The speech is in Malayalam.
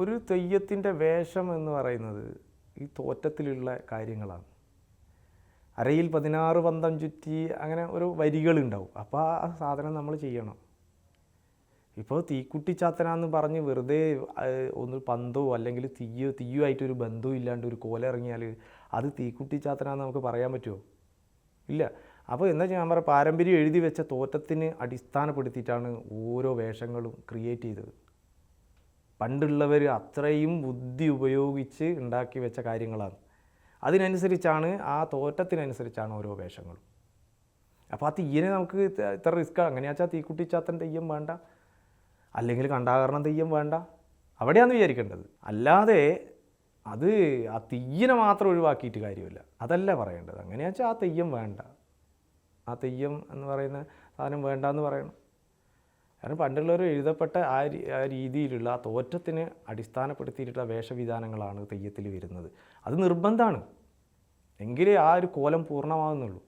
ഒരു തെയ്യത്തിൻ്റെ വേഷം എന്ന് പറയുന്നത് ഈ തോറ്റത്തിലുള്ള കാര്യങ്ങളാണ്. അരയിൽ 16 പന്തം ചുറ്റി അങ്ങനെ ഒരു വരികളുണ്ടാവും. അപ്പോൾ ആ സാധനം നമ്മൾ ചെയ്യണം. ഇപ്പോൾ തീക്കുട്ടിച്ചാത്തനാന്ന് പറഞ്ഞ് വെറുതെ ഒന്ന് പന്തോ അല്ലെങ്കിൽ തീയുമായിട്ടൊരു ബന്ധവും ഇല്ലാണ്ട് ഒരു കോല ഇറങ്ങിയാൽ അത് തീക്കുട്ടിച്ചാത്തനാന്ന് നമുക്ക് പറയാൻ പറ്റുമോ? ഇല്ല. അപ്പോൾ എന്താ ഞാൻ പറയാം, പാരമ്പര്യം എഴുതി വെച്ച തോറ്റത്തിന് അടിസ്ഥാനപ്പെടുത്തിയിട്ടാണ് ഓരോ വേഷങ്ങളും ക്രിയേറ്റ് ചെയ്തത്. പണ്ടുള്ളവർ അത്രയും ബുദ്ധി ഉപയോഗിച്ച് ഉണ്ടാക്കി വെച്ച കാര്യങ്ങളാണ്. അതിനനുസരിച്ചാണ്, ആ തോറ്റത്തിനനുസരിച്ചാണ് ഓരോ വേഷങ്ങളും. അപ്പോൾ ആ തീയനെ നമുക്ക് ഇത്ര റിസ്ക്, അങ്ങനെയാച്ചാൽ തീക്കുട്ടിച്ചാത്തൻ തെയ്യം വേണ്ട, അല്ലെങ്കിൽ കണ്ടാകരണം തെയ്യം വേണ്ട, അവിടെയാണ് വിചാരിക്കേണ്ടത്. അല്ലാതെ അത് ആ തെയ്യനെ മാത്രം ഒഴിവാക്കിയിട്ട് കാര്യമില്ല, അതല്ല പറയേണ്ടത്. അങ്ങനെയാച്ചാൽ ആ തെയ്യം വേണ്ട, ആ തെയ്യം എന്ന് പറയുന്ന സാധനം വേണ്ട എന്ന് പറയണം. കാരണം പണ്ടുള്ളവർ എഴുതപ്പെട്ട ആ രീതിയിലുള്ള ആ തോറ്റത്തിന് അടിസ്ഥാനപ്പെടുത്തിയിട്ടുള്ള വേഷവിധാനങ്ങളാണ് തെയ്യത്തിൽ വരുന്നത്. അത് നിർബന്ധമാണ്, എങ്കിലേ ആ ഒരു കോലം പൂർണ്ണമാകുന്നുള്ളൂ.